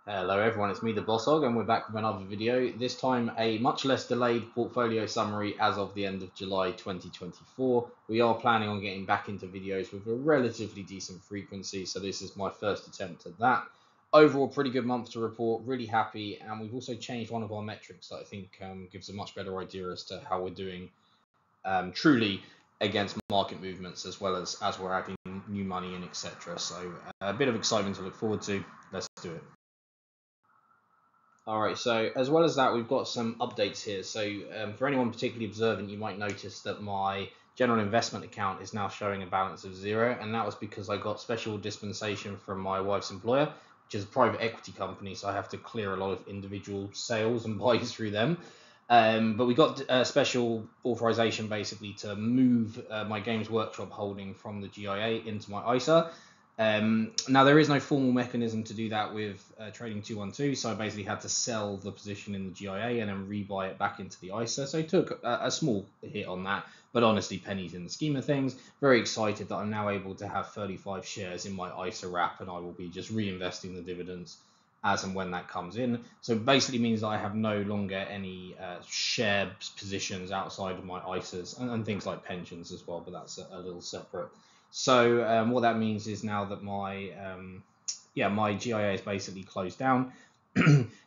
Hello everyone, it's me the Boss Hog and we're back with another video. This time a much less delayed portfolio summary as of the end of July 2024. We are planning on getting back into videos with a relatively decent frequency, so this is my first attempt at that. Overall, pretty good month to report, really happy, and we've also changed one of our metrics that I think gives a much better idea as to how we're doing truly against market movements as well as we're adding new money in, etc. So a bit of excitement to look forward to. Let's do it. All right, so as well as that, we've got some updates here. So for anyone particularly observant, you might notice that my general investment account is now showing a balance of 0, and that was because I got special dispensation from my wife's employer, which is a private equity company, so I have to clear a lot of individual sales and buys through them. But we got a special authorization basically to move my Games Workshop holding from the GIA into my ISA. Now there is no formal mechanism to do that with Trading 212, so I basically had to sell the position in the GIA and then rebuy it back into the ISA. So I took a small hit on that, but honestly, pennies in the scheme of things. Very excited that I'm now able to have 35 shares in my ISA wrap, and I will be just reinvesting the dividends as and when that comes in. So basically means that I have no longer any share positions outside of my ISAs and things like pensions as well, but that's a little separate. So what that means is now that my GIA is basically closed down.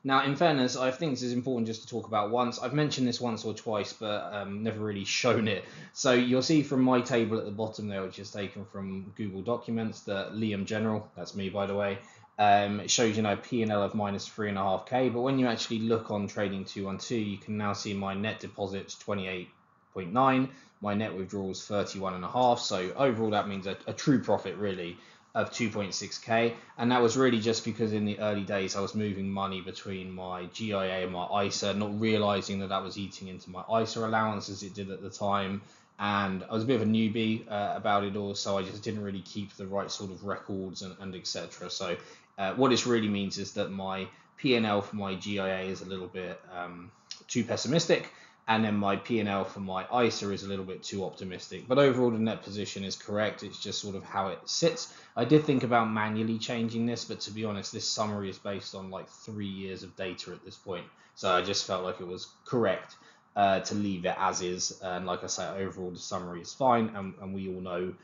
Now, in fairness, I think this is important just to talk about once. I've mentioned this once or twice, but never really shown it. So you'll see from my table at the bottom there, which is taken from Google Documents, that Liam General, that's me by the way, it shows a P&L of minus 3.5k. But when you actually look on Trading 212, you can now see my net deposits 28.9. My net withdrawals 31.5. So overall, that means a true profit really of 2.6k, and that was really just because in the early days I was moving money between my GIA and my ISA, not realizing that was eating into my ISA allowance as it did at the time, and I was a bit of a newbie about it all, so I just didn't really keep the right sort of records and etc. So what this really means is that my P&L for my GIA is a little bit too pessimistic, and then my P&L for my ISA is a little bit too optimistic. But overall, the net position is correct. It's just sort of how it sits. I did think about manually changing this, but to be honest, this summary is based on like 3 years of data at this point. So I just felt like it was correct to leave it as is. And like I say, overall, the summary is fine. And we all know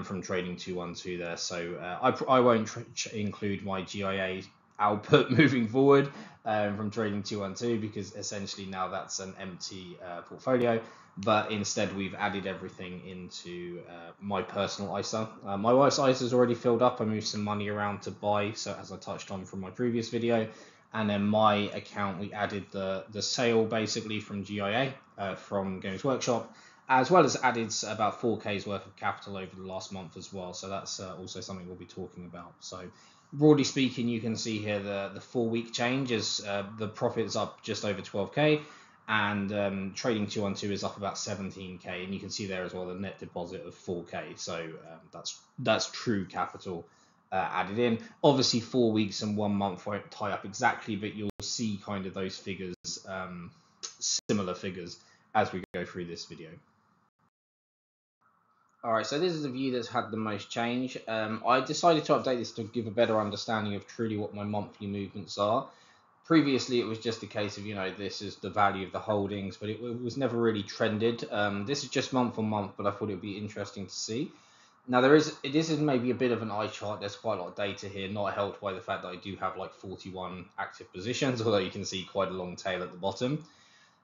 from Trading 212 there. So I won't include my GIA output moving forward from Trading 212, because essentially now that's an empty portfolio, but instead we've added everything into my personal ISA. My wife's ISA is already filled up. I moved some money around to buy, so as I touched on from my previous video, and then my account, we added the sale basically from GIA from Games Workshop, as well as added about 4k's worth of capital over the last month as well. So that's also something we'll be talking about. So broadly speaking, you can see here the 4-week change is the profit's up just over 12k, and Trading 212 is up about 17k, and you can see there as well the net deposit of 4k. So that's true capital added in. Obviously 4 weeks and 1 month won't tie up exactly, but you'll see kind of those figures, similar figures, as we go through this video. All right, so this is the view that's had the most change. I decided to update this to give a better understanding of truly what my monthly movements are. Previously, it was just a case of, this is the value of the holdings, but it was never really trended. This is just month on month, but I thought it would be interesting to see. Now, this is maybe a bit of an eye chart. There's quite a lot of data here, not helped by the fact that I do have like 41 active positions, although you can see quite a long tail at the bottom.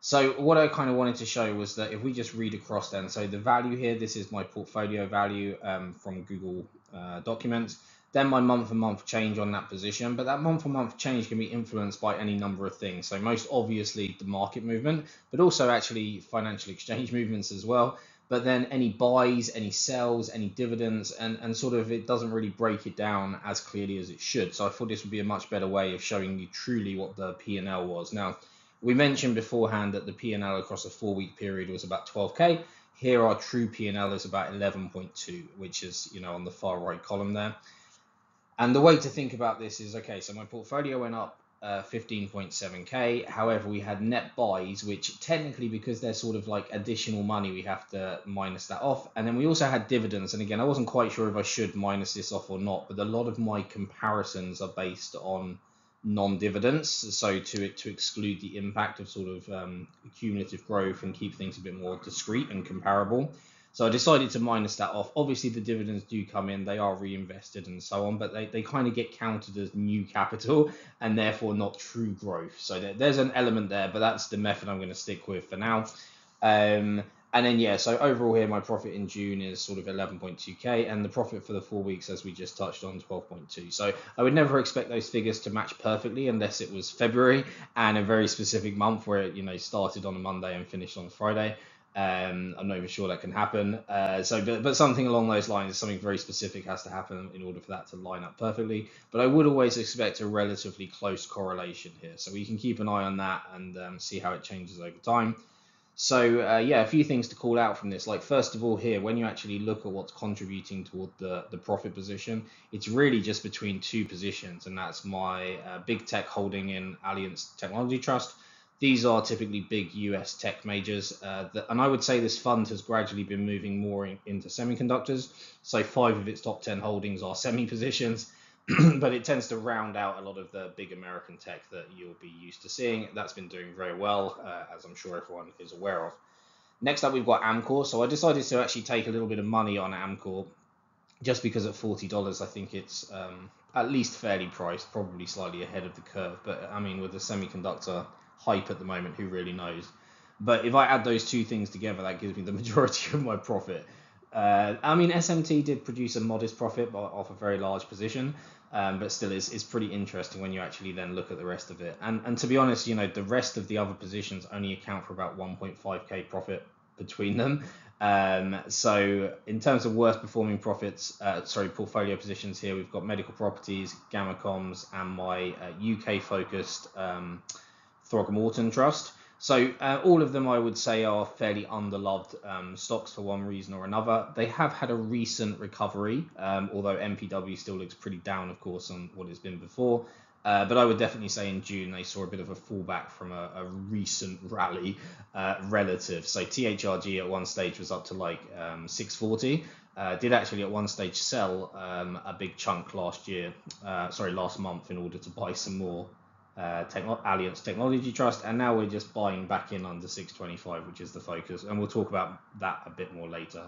So what I kind of wanted to show was that if we just read across then, so the value here, this is my portfolio value from Google Documents, then my month-on-month change on that position, but that month-on-month change can be influenced by any number of things. So most obviously the market movement, but also actually financial exchange movements as well. But then any buys, any sells, any dividends, and sort of it doesn't really break it down as clearly as it should. So I thought this would be a much better way of showing you truly what the P&L was. Now, we mentioned beforehand that the P&L across a 4-week period was about 12k. Here our true P&L is about 11.2, which is, on the far right column there. And the way to think about this is, okay, so my portfolio went up 15.7k. However, we had net buys, which technically, because they're sort of like additional money, we have to minus that off. And then we also had dividends. And again, I wasn't quite sure if I should minus this off or not, but a lot of my comparisons are based on non-dividends, so to exclude the impact of sort of cumulative growth and keep things a bit more discrete and comparable. So I decided to minus that off. Obviously, the dividends do come in, they are reinvested and so on, but they kind of get counted as new capital and therefore not true growth. So there's an element there, but that's the method I'm going to stick with for now. And then, yeah, so overall here, my profit in June is sort of 11.2k, and the profit for the 4 weeks, as we just touched on, 12.2. So I would never expect those figures to match perfectly unless it was February and a very specific month where it, started on a Monday and finished on a Friday. I'm not even sure that can happen. But something along those lines, something very specific has to happen in order for that to line up perfectly. But I would always expect a relatively close correlation here. So we can keep an eye on that and see how it changes over time. So yeah, a few things to call out from this. Like, first of all, here, when you actually look at what's contributing toward the profit position, it's really just between two positions, and that's my big tech holding in Alliance Technology Trust. These are typically big US tech majors, and I would say this fund has gradually been moving more into semiconductors. So 5 of its top 10 holdings are semi positions. But it tends to round out a lot of the big American tech that you'll be used to seeing. That's been doing very well, as I'm sure everyone is aware of. Next up, we've got Amcor. So I decided to actually take a little bit of money on Amcor just because at $40, I think it's at least fairly priced, probably slightly ahead of the curve. But I mean, with the semiconductor hype at the moment, who really knows? But if I add those two things together, that gives me the majority of my profit. I mean, SMT did produce a modest profit off a very large position, but still is pretty interesting when you actually then look at the rest of it. And to be honest, the rest of the other positions only account for about 1.5k profit between them. So in terms of worst performing portfolio positions here, we've got Medical Properties, Gamma Comms, and my UK focused Throgmorton Trust. So all of them, I would say, are fairly underloved stocks for one reason or another. They have had a recent recovery, although MPW still looks pretty down, of course, on what it's been before. But I would definitely say in June they saw a bit of a fallback from a recent rally relative. So THRG at one stage was up to like 640. Did actually at one stage sell a big chunk last month in order to buy some more Alliance Technology Trust, and now we're just buying back in under 625, which is the focus, and we'll talk about that a bit more later.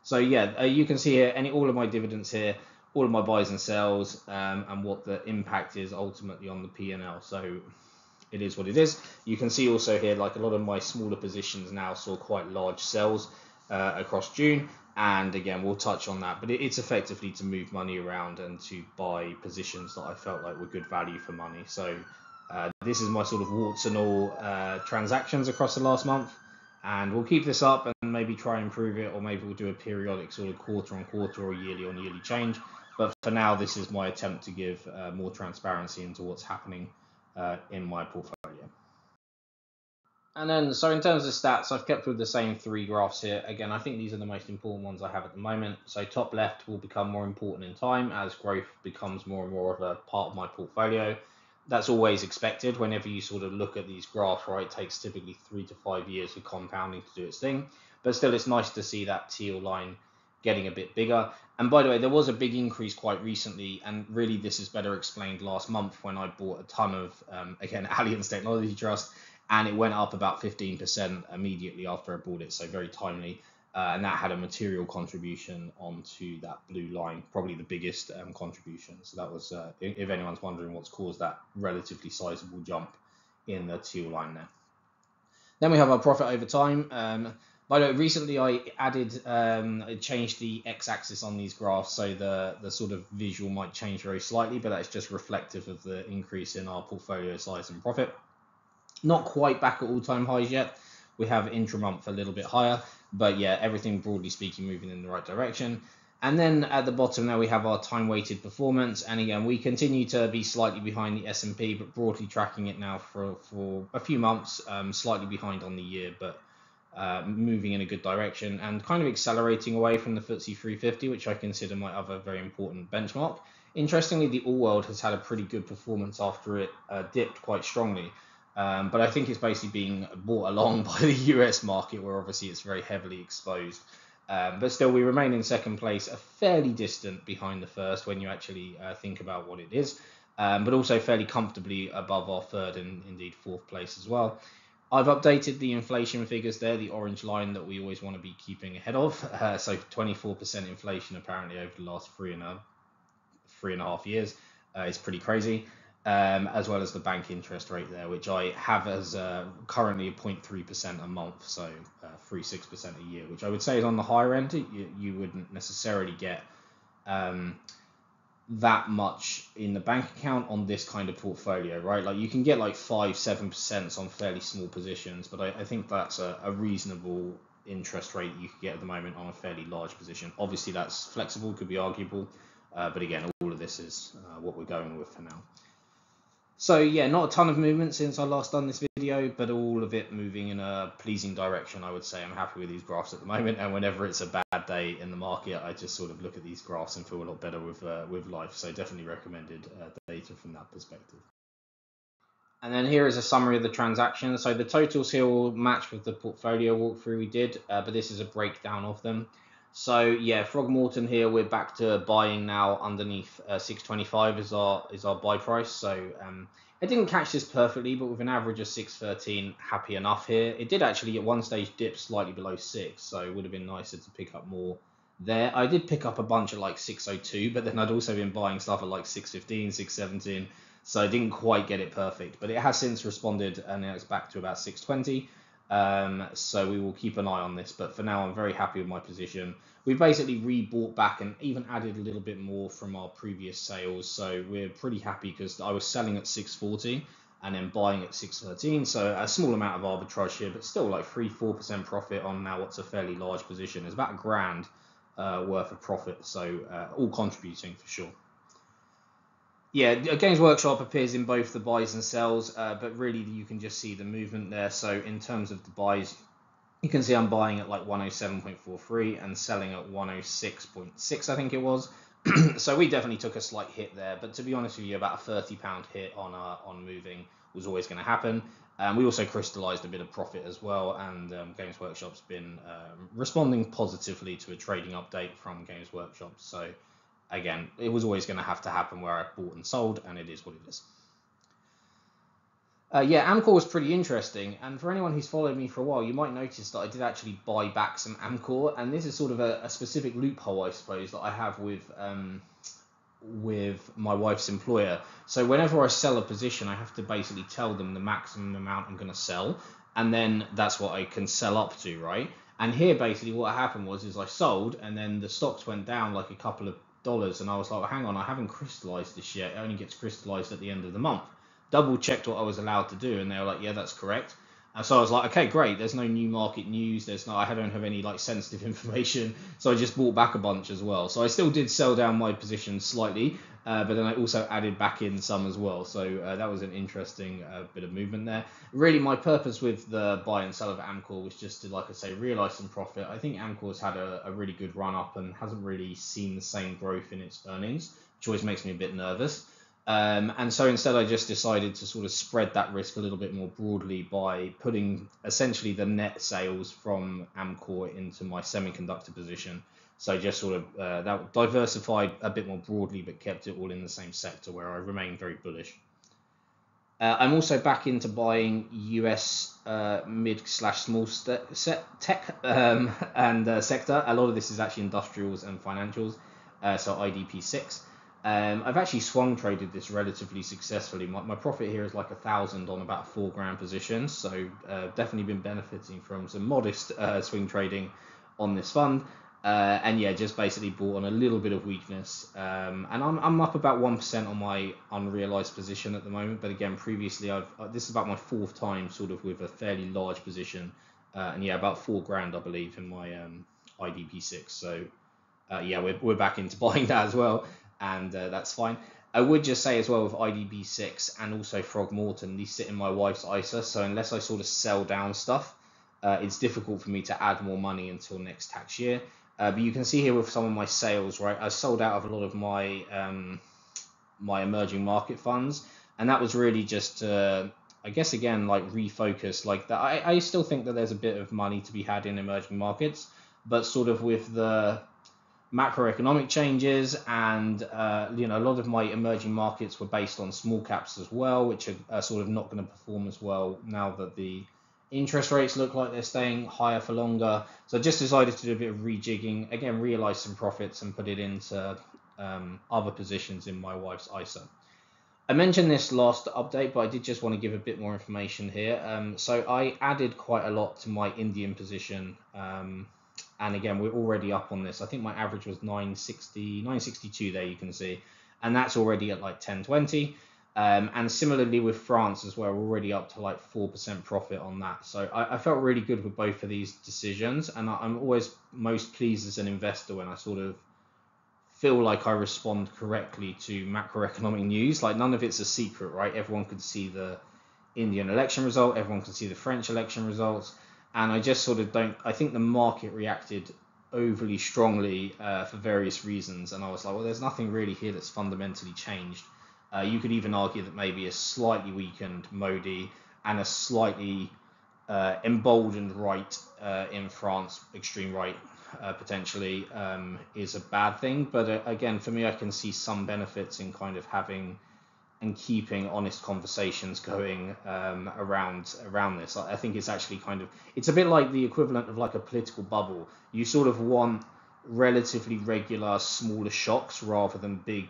So yeah, you can see here all of my dividends here, all of my buys and sells, and what the impact is ultimately on the P&L. So it is what it is. You can see also here, like a lot of my smaller positions now saw quite large sells across June. And again, we'll touch on that, but it's effectively to move money around and to buy positions that I felt like were good value for money. So this is my sort of warts and all transactions across the last month, and we'll keep this up and maybe try and improve it, or maybe we'll do a periodic sort of quarter on quarter or yearly on yearly change. But for now, this is my attempt to give more transparency into what's happening in my portfolio. And then, so in terms of stats, I've kept with the same 3 graphs here. Again, I think these are the most important ones I have at the moment. So top left will become more important in time as growth becomes more and more of a part of my portfolio. That's always expected whenever you sort of look at these graphs, right? It takes typically 3 to 5 years for compounding to do its thing. But still, it's nice to see that teal line getting a bit bigger. And by the way, there was a big increase quite recently, and really this is better explained last month when I bought a ton of, again, Alliance Technology Trust, and it went up about 15% immediately after I bought it, so very timely. And that had a material contribution onto that blue line, probably the biggest contribution. So that was, if anyone's wondering what's caused that relatively sizable jump in the teal line there. Then we have our profit over time. By the way, recently I changed the x-axis on these graphs, so the sort of visual might change very slightly, but that's just reflective of the increase in our portfolio size and profit. Not quite back at all-time highs yet. We have intra-month a little bit higher, but yeah, everything broadly speaking moving in the right direction. And then at the bottom now we have our time-weighted performance, and again we continue to be slightly behind the S&P, but broadly tracking it now for a few months, slightly behind on the year, but moving in a good direction and kind of accelerating away from the FTSE 350, which I consider my other very important benchmark. Interestingly, the All World has had a pretty good performance after it dipped quite strongly. But I think it's basically being brought along by the US market, where obviously it's very heavily exposed. But still, we remain in second place, a fairly distant behind the first when you actually think about what it is. but also fairly comfortably above our third and indeed fourth place as well. I've updated the inflation figures there, the orange line that we always want to be keeping ahead of. So 24% inflation apparently over the last 3.5 years is pretty crazy. As well as the bank interest rate there, which I have as currently 0.3% a month, so 3.6% a year, which I would say is on the higher end. You wouldn't necessarily get that much in the bank account on this kind of portfolio, right? Like you can get like 5-7% on fairly small positions, but I think that's a reasonable interest rate you could get at the moment on a fairly large position. Obviously that's flexible, could be arguable, but again, all of this is what we're going with for now. So yeah, not a ton of movement since I last done this video, but all of it moving in a pleasing direction, I would say. I'm happy with these graphs at the moment, and whenever it's a bad day in the market, I just sort of look at these graphs and feel a lot better with life. So definitely recommended data from that perspective. And then here is a summary of the transactions. So the totals here will match with the portfolio walkthrough we did, but this is a breakdown of them. So yeah, Frogmorton here, we're back to buying now underneath 625 is our buy price. So I didn't catch this perfectly, but with an average of 613, happy enough here. It did actually at one stage dip slightly below 6, so it would have been nicer to pick up more there. I did pick up a bunch at like 602, but then I'd also been buying stuff at like 615, 617. So I didn't quite get it perfect, but it has since responded and now it's back to about 620. So we will keep an eye on this, but for now I'm very happy with my position. We basically rebought back and even added a little bit more from our previous sales, so we're pretty happy because I was selling at 640 and then buying at 613, so a small amount of arbitrage here, but still like 3-4% profit on now what's a fairly large position. It's about $1,000 worth of profit, so all contributing for sure. Yeah, Games Workshop appears in both the buys and sells, but really you can just see the movement there. So in terms of the buys, you can see I'm buying at like 107.43 and selling at 106.6, I think it was. So we definitely took a slight hit there, but to be honest with you, about a £30 hit on moving was always going to happen. We also crystallized a bit of profit as well, and Games Workshop's been responding positively to a trading update from Games Workshop. So again, it was always going to have to happen where I bought and sold, and it is what it is. Yeah, Amcor was pretty interesting, and for anyone who's followed me for a while, you might notice that I did actually buy back some Amcor, and this is sort of a specific loophole, I suppose, that I have with my wife's employer. So whenever I sell a position, I have to basically tell them the maximum amount I'm going to sell, and then that's what I can sell up to, right? And here, basically, what happened is I sold, and then the stocks went down like a couple of dollars, and I was like, well, hang on, I haven't crystallized this yet. It only gets crystallized at the end of the month. Double checked what I was allowed to do, and they were like, yeah, that's correct. And so I was like, okay, great. There's no new market news. I don't have any like sensitive information. So I just bought back a bunch as well. So I still did sell down my position slightly, but then I also added back in some as well. So that was an interesting bit of movement there. Really, my purpose with the buy and sell of Amcor was just to, like I say, realize some profit. I think Amcor's had a really good run up and hasn't really seen the same growth in its earnings, which always makes me a bit nervous. And so instead I just decided to sort of spread that risk a little bit more broadly by putting essentially the net sales from Amcor into my semiconductor position. So just sort of that diversified a bit more broadly, but kept it all in the same sector where I remain very bullish. I'm also back into buying US mid/small tech and sector. A lot of this is actually industrials and financials, so IDP6. I've actually swung traded this relatively successfully. My profit here is like 1,000 on about a $4,000 position, so definitely been benefiting from some modest swing trading on this fund. And yeah, just basically bought on a little bit of weakness, and I'm up about 1% on my unrealized position at the moment. But again, previously this is about my fourth time sort of with a fairly large position, and yeah, about $4,000 I believe in my IDP6. So yeah, we're back into buying that as well, and that's fine. I would just say as well with IDB6 and also Frogmorton, these sit in my wife's ISA, so unless I sort of sell down stuff, it's difficult for me to add more money until next tax year. But you can see here with some of my sales, right, I sold out of a lot of my my emerging market funds, and that was really just I guess again like refocus like that. I still think that there's a bit of money to be had in emerging markets, but sort of with the macroeconomic changes, and a lot of my emerging markets were based on small caps as well, which are sort of not going to perform as well now that the interest rates look like they're staying higher for longer. So I just decided to do a bit of rejigging, again, realize some profits and put it into other positions in my wife's ISA. I mentioned this last update, but I did just want to give a bit more information here. So I added quite a lot to my Indian position. And again, we're already up on this. I think my average was 960, 962 there, you can see. And that's already at like 1020. And similarly with France as well, we're already up to like 4% profit on that. So I felt really good with both of these decisions. And I'm always most pleased as an investor when I sort of feel like I respond correctly to macroeconomic news. Like none of it's a secret, right? Everyone could see the Indian election result, everyone could see the French election results, and I just sort of don't. I think the market reacted overly strongly for various reasons, and I was like, well, there's nothing really here that's fundamentally changed. You could even argue that maybe a slightly weakened Modi and a slightly emboldened right in France, extreme right, potentially is a bad thing. But again, for me, I can see some benefits in kind of having and keeping honest conversations going around this. I think it's actually kind of, it's a bit like the equivalent of like a political bubble. You sort of want relatively regular smaller shocks rather than big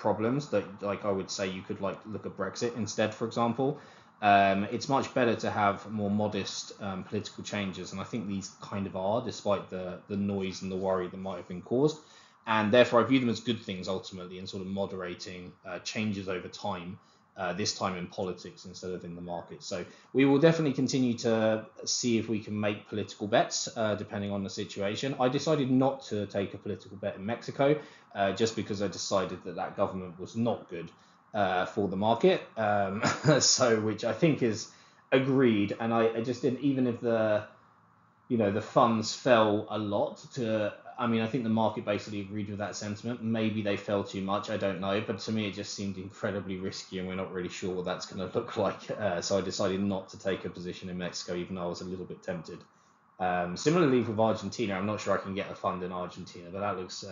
problems that, like, I would say you could like look at Brexit instead, for example. It's much better to have more modest political changes, and I think these kind of are, despite the noise and the worry that might have been caused. And therefore, I view them as good things ultimately, in sort of moderating changes over time, this time in politics instead of in the market. So we will definitely continue to see if we can make political bets, depending on the situation. I decided not to take a political bet in Mexico, just because I decided that government was not good for the market, so which I think is agreed. And I just didn't, even if the funds fell a lot I mean, I think the market basically agreed with that sentiment. Maybe they fell too much, I don't know. But to me, it just seemed incredibly risky, and we're not really sure what that's going to look like. So I decided not to take a position in Mexico, even though I was a little bit tempted. Similarly with Argentina, I'm not sure I can get a fund in Argentina, but that looks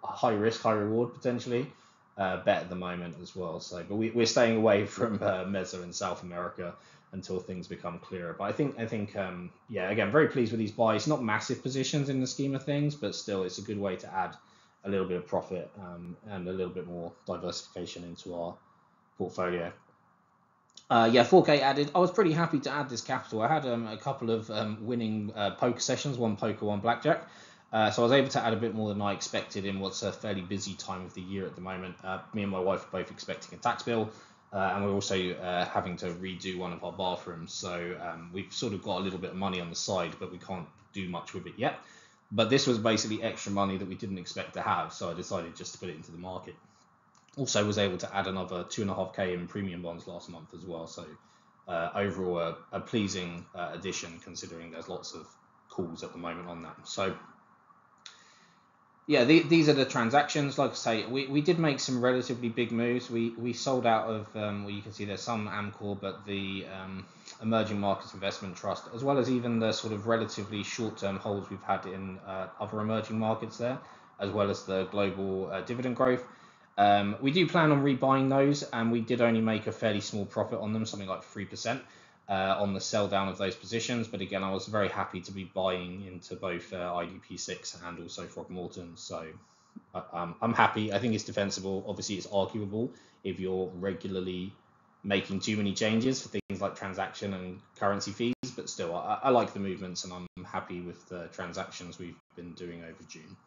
high risk, high reward potentially. Bet at the moment as well. So, but we're staying away from Mesa in South America until things become clearer. But I think yeah, again, very pleased with these buys. Not massive positions in the scheme of things, but still, it's a good way to add a little bit of profit and a little bit more diversification into our portfolio. Yeah, 4K added. I was pretty happy to add this capital. I had a couple of winning poker sessions, one poker, one blackjack. So I was able to add a bit more than I expected in what's a fairly busy time of the year at the moment. Me and my wife are both expecting a tax bill, and we're also having to redo one of our bathrooms. So we've sort of got a little bit of money on the side, but we can't do much with it yet. But this was basically extra money that we didn't expect to have, so I decided just to put it into the market. Also was able to add another 2.5K in premium bonds last month as well. So overall, a pleasing addition, considering there's lots of calls at the moment on that. So yeah, these are the transactions. Like I say, we did make some relatively big moves. We sold out of, well, you can see there's some Amcor, but the Emerging Markets Investment Trust, as well as even the sort of relatively short-term holds we've had in other emerging markets there, as well as the global dividend growth. We do plan on rebuying those, and we did only make a fairly small profit on them, something like 3%. On the sell down of those positions, but again, I was very happy to be buying into both IDP6 and also Frogmorton, so I'm happy. I think it's defensible. Obviously, it's arguable if you're regularly making too many changes for things like transaction and currency fees, but still, I like the movements, and I'm happy with the transactions we've been doing over June.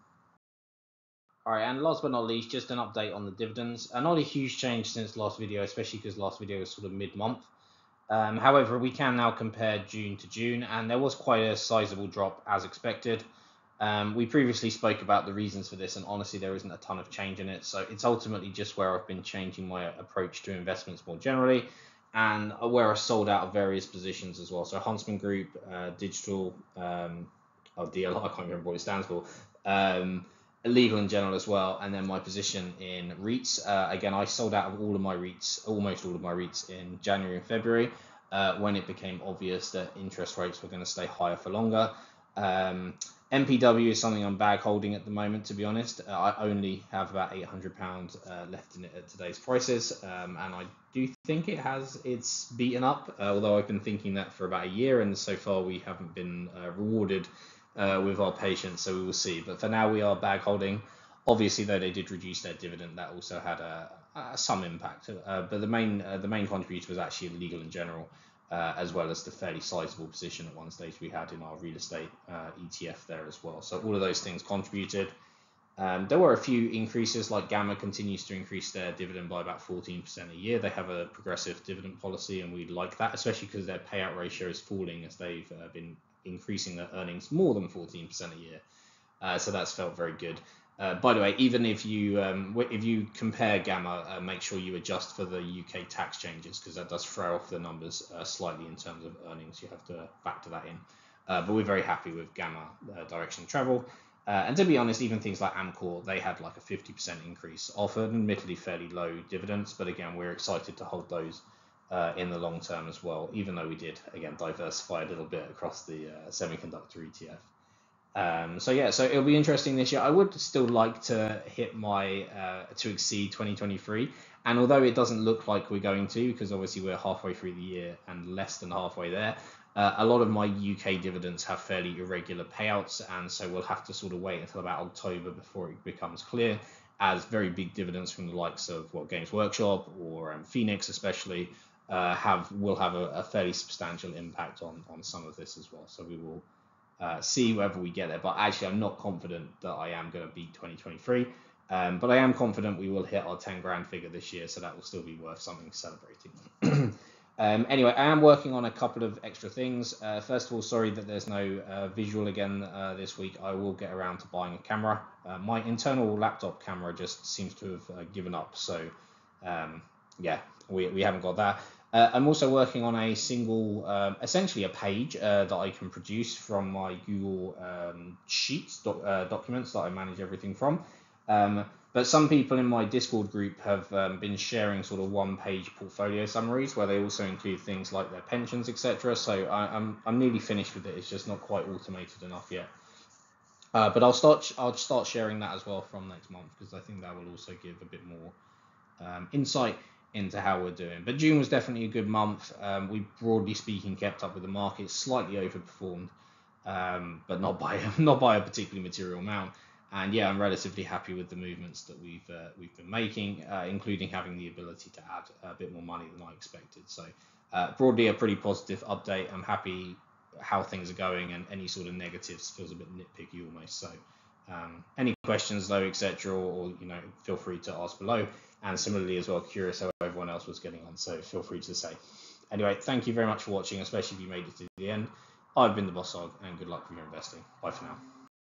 All right, and last but not least, just an update on the dividends. Not a huge change since last video, especially because last video was sort of mid-month. However, we can now compare June to June, and there was quite a sizable drop as expected. We previously spoke about the reasons for this, and honestly, there isn't a ton of change in it. So it's ultimately just where I've been changing my approach to investments more generally, and where I sold out of various positions as well. So Huntsman Group, Digital, DLR, I can't remember what it stands for, legal in general as well, and then my position in REITs. Again, I sold out of all of my REITs, almost all of my REITs in January and February, when it became obvious that interest rates were going to stay higher for longer. MPW is something I'm bag holding at the moment, to be honest. I only have about £800 left in it at today's prices, and I do think it has it's beaten up, although I've been thinking that for about a year, and so far we haven't been rewarded with our patience, so we will see. But for now, we are bag holding. Obviously, though, they did reduce their dividend. That also had some impact, but the main contributor was actually legal in general. As well as the fairly sizable position at one stage we had in our real estate ETF there as well. So all of those things contributed. There were a few increases, like Gamma continues to increase their dividend by about 14% a year. They have a progressive dividend policy, and we like that, especially because their payout ratio is falling as they've been increasing their earnings more than 14% a year. So that's felt very good. By the way, even if you compare Gamma, make sure you adjust for the UK tax changes, because that does throw off the numbers slightly in terms of earnings. You have to factor that in. But we're very happy with Gamma direction of travel. And to be honest, even things like Amcor, they had like a 50% increase off an admittedly fairly low dividends. But again, we're excited to hold those in the long term as well, even though we did, again, diversify a little bit across the semiconductor ETF. So it'll be interesting this year. I would still like to hit my to exceed 2023, and although it doesn't look like we're going to, because obviously we're halfway through the year and less than halfway there, a lot of my UK dividends have fairly irregular payouts, and so we'll have to sort of wait until about October before it becomes clear, as very big dividends from the likes of Games Workshop or Phoenix especially will have a fairly substantial impact on some of this as well. So we will see whether we get there, but actually I'm not confident that I am going to beat 2023, but I am confident we will hit our 10 grand figure this year, so that will still be worth something celebrating. Anyway, I am working on a couple of extra things. First of all, sorry that there's no visual again this week. I will get around to buying a camera. My internal laptop camera just seems to have given up, so we haven't got that. I'm also working on a single, essentially a page that I can produce from my Google Sheets documents that I manage everything from. But some people in my Discord group have been sharing sort of one-page portfolio summaries where they also include things like their pensions, etc. So I'm nearly finished with it. It's just not quite automated enough yet. But I'll start sharing that as well from next month, because I think that will also give a bit more insight into how we're doing. But June was definitely a good month. We, broadly speaking, kept up with the market, slightly overperformed, but not by a particularly material amount. And yeah, I'm relatively happy with the movements that we've been making, including having the ability to add a bit more money than I expected. So broadly a pretty positive update. I'm happy how things are going, and any sort of negatives feels a bit nitpicky almost. So any questions though, etc., or feel free to ask below. And similarly as well, curious how everyone else was getting on, so feel free to say. Anyway, thank you very much for watching, especially if you made it to the end. I've been the Boss Hog, and good luck with your investing. Bye for now.